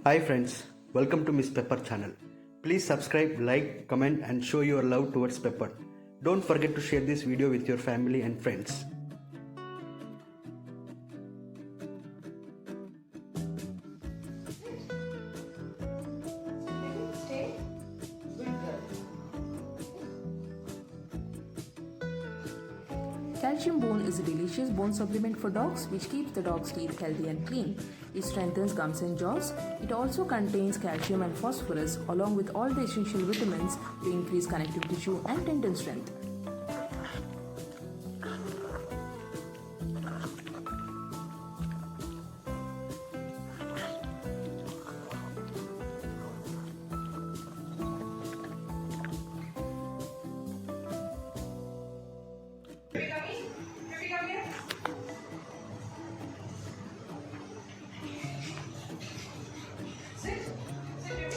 Hi friends, welcome to Miss Pepper channel. Please subscribe, like, comment and show your love towards Pepper. Don't forget to share this video with your family and friends. Stay. Good girl. Calcium bone is a delicious bone supplement for dogs which keeps the dog's teeth healthy and clean. It strengthens gums and jaws. It also contains calcium and phosphorus along with all the essential vitamins to increase connective tissue and tendon strength. Baby, come in. Baby, come here. Sit. Sit, baby.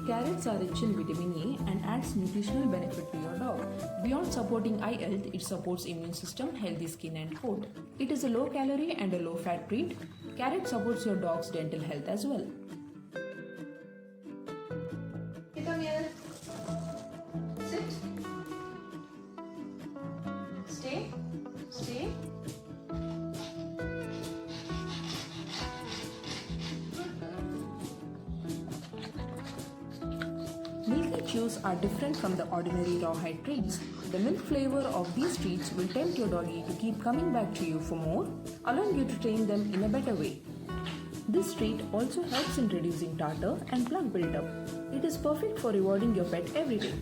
Carrots are rich in vitamin A and adds nutritional benefit to your dog. Beyond supporting eye health, it supports immune system, healthy skin and coat. It is a low calorie and a low fat treat. Carrot supports your dog's dental health as well. Hey, come here. Sit. Stay. Stay. Milky chews are different from the ordinary rawhide treats. The milk flavor of these treats will tempt your doggy to keep coming back to you for more, allowing you to train them in a better way. This treat also helps in reducing tartar and plaque buildup. It is perfect for rewarding your pet every day.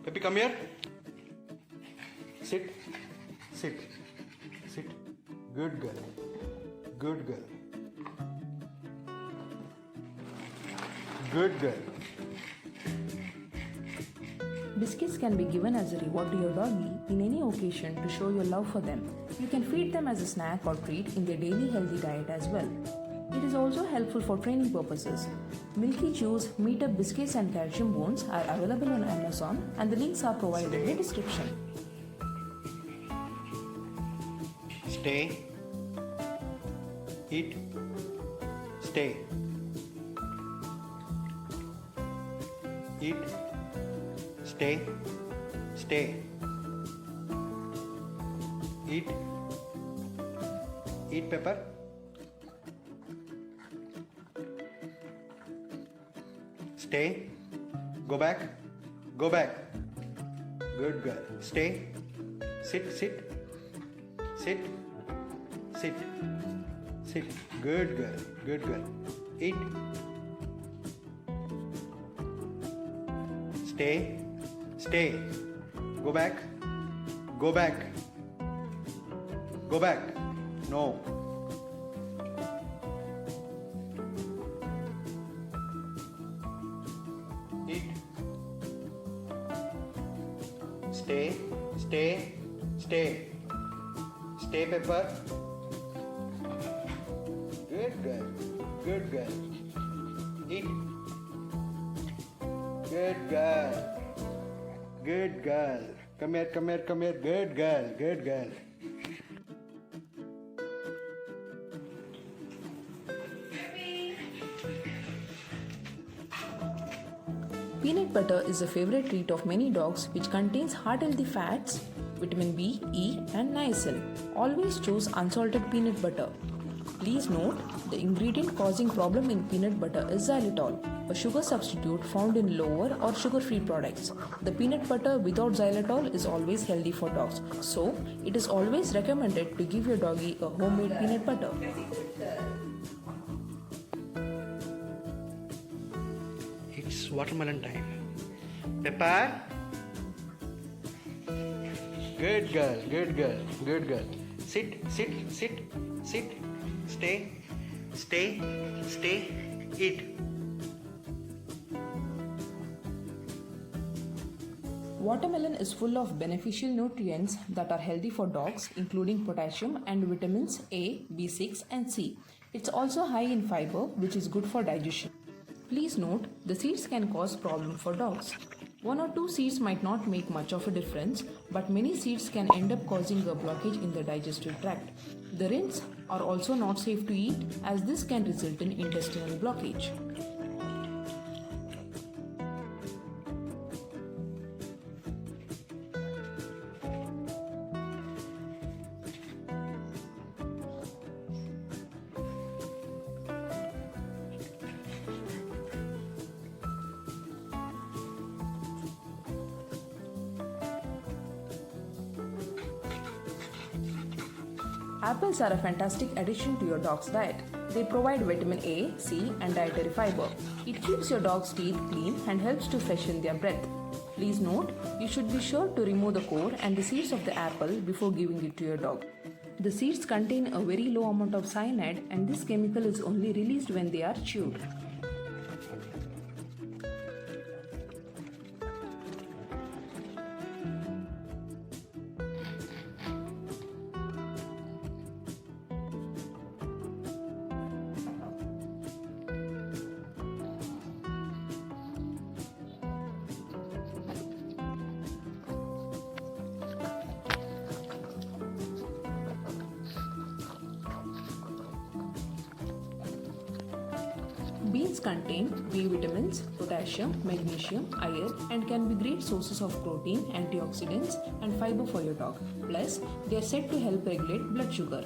Peppy, come here. Sit. Sit. Sit. Good girl. Good girl. Good girl. Biscuits can be given as a reward to your doggy in any occasion to show your love for them. You can feed them as a snack or treat in their daily healthy diet as well. It is also helpful for training purposes. Milky Chews, Meat Up Biscuits and Calcium Bones are available on Amazon and the links are provided in the description. Stay. Eat. Stay. Eat. Stay. Stay. Eat. Eat, Pepper. Stay. Go back. Go back. Good girl. Stay. Sit. Sit. Sit. Sit. Sit. Good girl. Good girl. Eat. Stay. Stay. Go back. Go back. Go back. No. Eat. Stay. Stay. Stay. Stay, Pepper. Good girl. Good girl. Eat. Good girl. Good girl. Come here, come here, come here. Good girl. Good girl. Baby. Peanut butter is a favorite treat of many dogs which contains heart-healthy fats vitamin B, E, and niacin. Always choose unsalted peanut butter. Please note, the ingredient causing problem in peanut butter is xylitol, a sugar substitute found in lower or sugar-free products. The peanut butter without xylitol is always healthy for dogs, so it is always recommended to give your doggy a homemade peanut butter. It's watermelon time. Pepper. Good girl, good girl, good girl. Sit, sit, sit, sit. Stay, stay, stay. Eat. Watermelon is full of beneficial nutrients that are healthy for dogs, including potassium and vitamins A, B6, and C. It's also high in fiber, which is good for digestion. Please note, the seeds can cause problem for dogs. 1 or 2 seeds might not make much of a difference, but many seeds can end up causing a blockage in the digestive tract. The rinds are also not safe to eat, as this can result in intestinal blockage. Apples are a fantastic addition to your dog's diet. They provide vitamin A, C, and dietary fiber. It keeps your dog's teeth clean and helps to freshen their breath. Please note, you should be sure to remove the core and the seeds of the apple before giving it to your dog. The seeds contain a very low amount of cyanide, and this chemical is only released when they are chewed. Beans contain B vitamins, potassium, magnesium, iron, and can be great sources of protein, antioxidants, and fiber for your dog. Plus, they are said to help regulate blood sugar.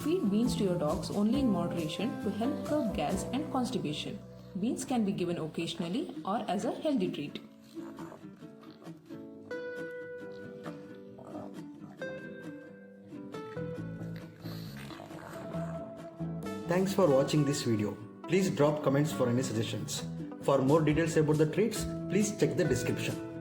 Feed beans to your dogs only in moderation to help curb gas and constipation. Beans can be given occasionally or as a healthy treat. Thanks for watching this video. Please drop comments for any suggestions. For more details about the treats, please check the description.